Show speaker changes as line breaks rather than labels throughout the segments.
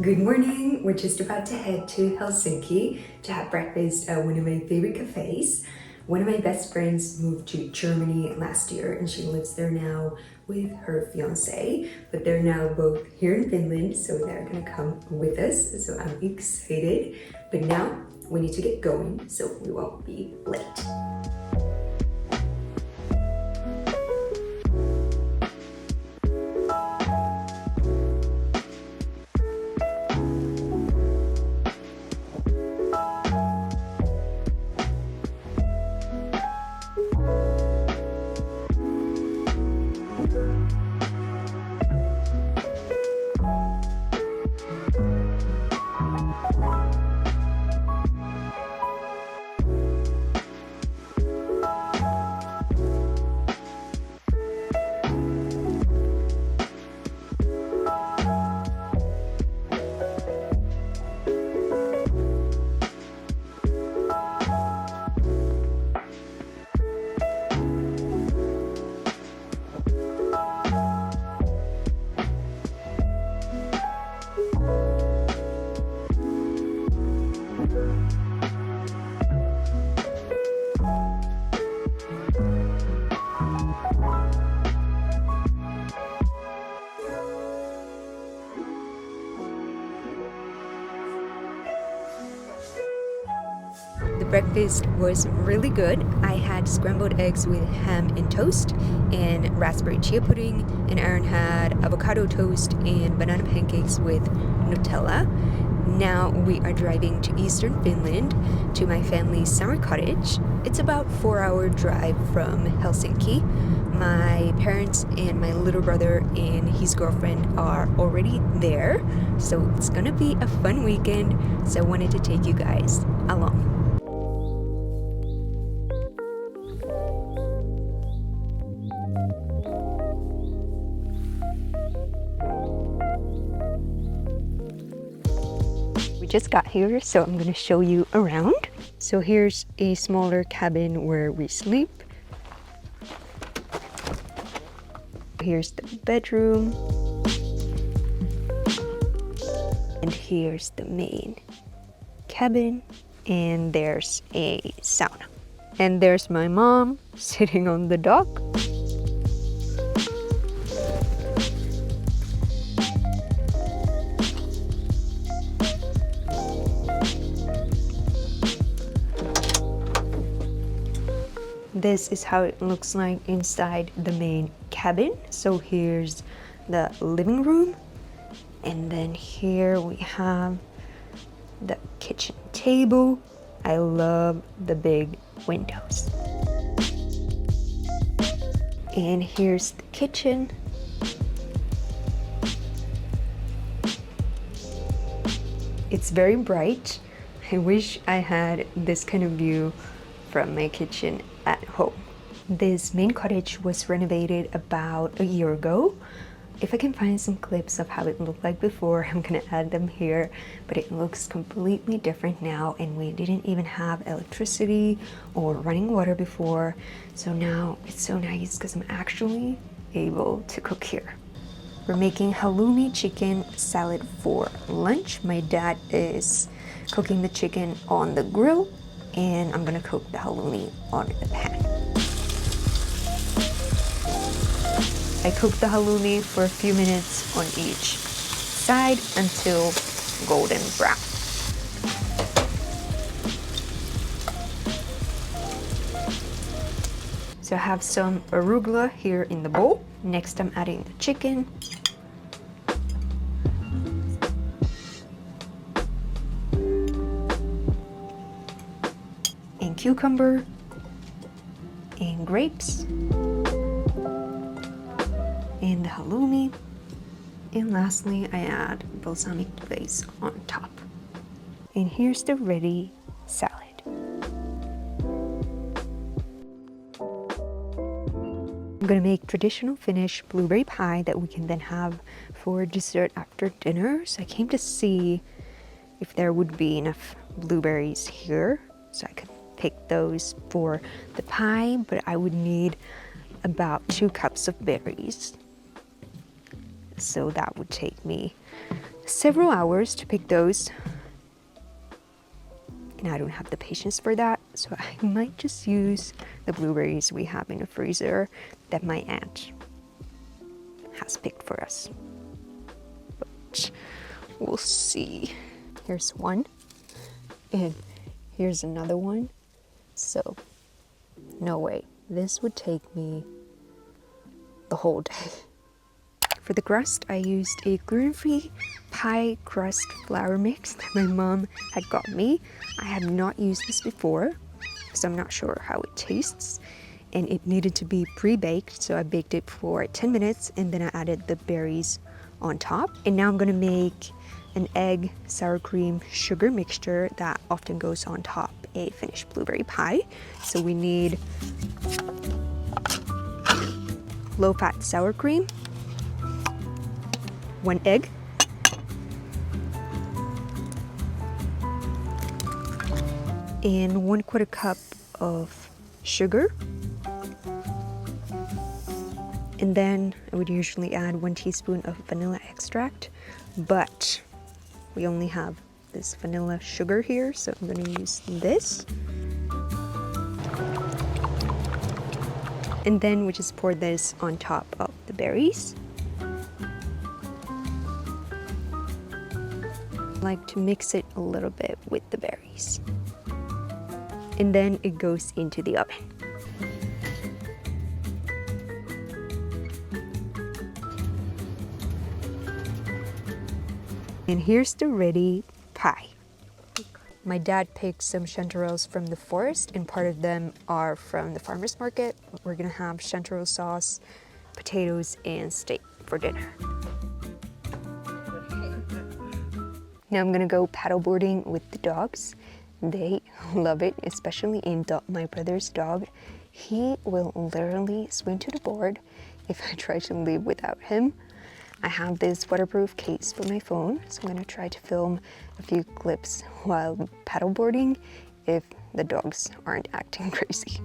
Good morning! We're just about to head to Helsinki to have breakfast at one of my favorite cafes. One of my best friends moved to Germany last year and she lives there now with her fiance, but they're now both here in Finland, so they're gonna come with us, so I'm excited. But now we need to get going so we won't be late. The breakfast was really good. I had scrambled eggs with ham and toast and raspberry chia pudding, and Aaron had avocado toast and banana pancakes with Nutella. Now we are driving to Eastern Finland to my family's summer cottage. It's about 4-hour drive from Helsinki. My parents and my little brother and his girlfriend are already there, so it's gonna be a fun weekend, so I wanted to take you guys along. We just got here, so I'm gonna show you around. So here's a smaller cabin where we sleep. Here's the bedroom. And here's the main cabin. And there's a sauna. And there's my mom sitting on the dock. This is how it looks like inside the main cabin. So here's the living room, and then here we have the kitchen table. I love the big windows. And here's the kitchen. It's very bright. I wish I had this kind of view from my kitchen at home. This main cottage was renovated about a year ago. If I can find some clips of how it looked like before, I'm gonna add them here, but it looks completely different now, and we didn't even have electricity or running water before, so now it's so nice because I'm actually able to cook here. We're making halloumi chicken salad for lunch. My dad is cooking the chicken on the grill, and I'm gonna cook the halloumi on the pan. I cook the halloumi for a few minutes on each side until golden brown. So I have some arugula here in the bowl. Next I'm adding the chicken. And cucumber and grapes and the halloumi, and lastly I add balsamic glaze on top. And here's the ready salad. I'm gonna make traditional Finnish blueberry pie that we can then have for dessert after dinner. So I came to see if there would be enough blueberries here so I could pick those for the pie, but I would need about 2 cups of berries. So that would take me several hours to pick those. And I don't have the patience for that, so I might just use the blueberries we have in the freezer that my aunt has picked for us. But we'll see. Here's one, and here's another one. So, no way. This would take me the whole day. For the crust, I used a gluten-free pie crust flour mix that my mom had got me. I have not used this before because I'm not sure how it tastes, and it needed to be pre-baked, so I baked it for 10 minutes and then I added the berries on top. And now I'm gonna make an egg, sour cream, sugar mixture that often goes on top a Finnish blueberry pie. So we need low-fat sour cream, 1 egg, and 1/4 cup of sugar. And then I would usually add 1 teaspoon of vanilla extract, but we only have this vanilla sugar here, so I'm going to use this. And then we just pour this on top of the berries. I like to mix it a little bit with the berries. And then it goes into the oven. And here's the ready pie. My dad picked some chanterelles from the forest, and part of them are from the farmer's market. We're gonna have chanterelle sauce, potatoes, and steak for dinner. Now I'm gonna go paddleboarding with the dogs. They love it, especially my brother's dog. He will literally swim to the board if I try to leave without him. I have this waterproof case for my phone, so I'm gonna try to film a few clips while paddleboarding if the dogs aren't acting crazy.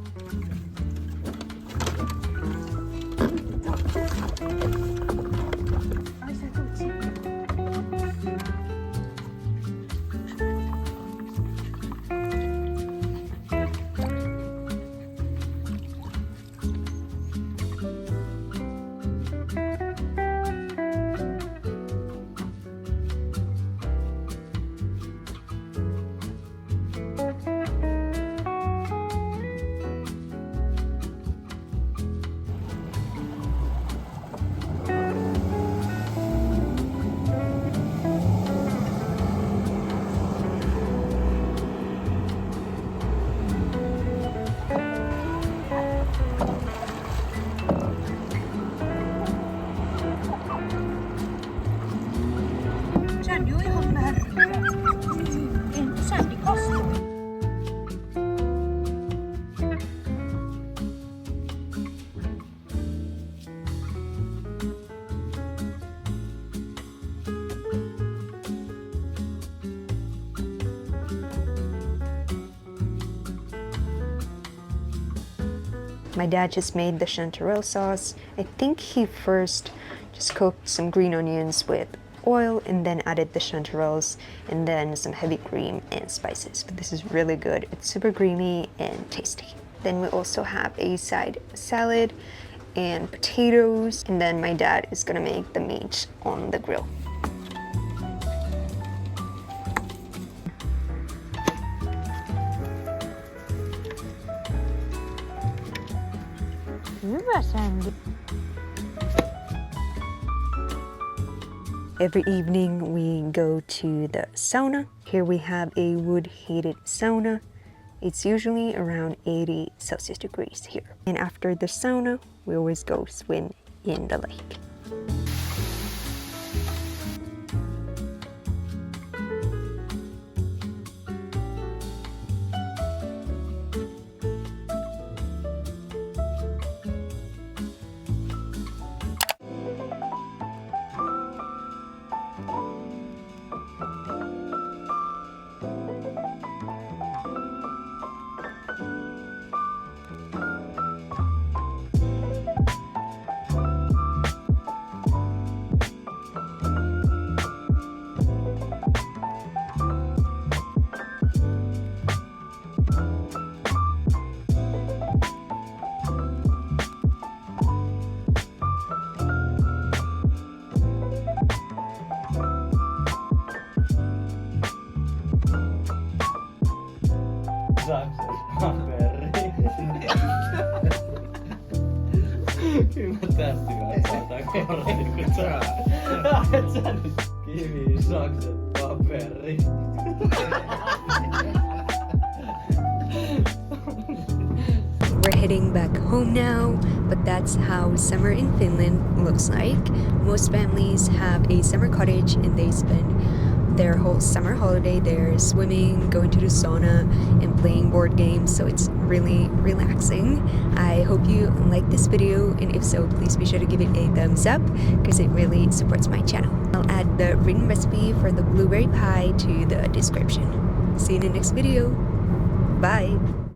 My dad just made the chanterelle sauce. I think he first just cooked some green onions with oil and then added the chanterelles and then some heavy cream and spices. But this is really good. It's super creamy and tasty. Then we also have a side salad and potatoes. And then my dad is gonna make the meat on the grill. Every evening we go to the sauna. Here we have a wood-heated sauna. It's usually around 80 Celsius degrees here. And after the sauna, we always go swim in the lake.
sakset paperi. Kyllä mä tästä katsotaan kortti, kun sä... Et sä nyt kivi, sakset, paperi.
We're heading back home now, but that's how summer in Finland looks like. Most families have a summer cottage and they spend their whole summer holiday there swimming, going to the sauna, and playing board games, so it's really relaxing. I hope you like this video, and if so, please be sure to give it a thumbs up because it really supports my channel. I'll add the written recipe for the blueberry pie to the description. See you in the next video. Bye!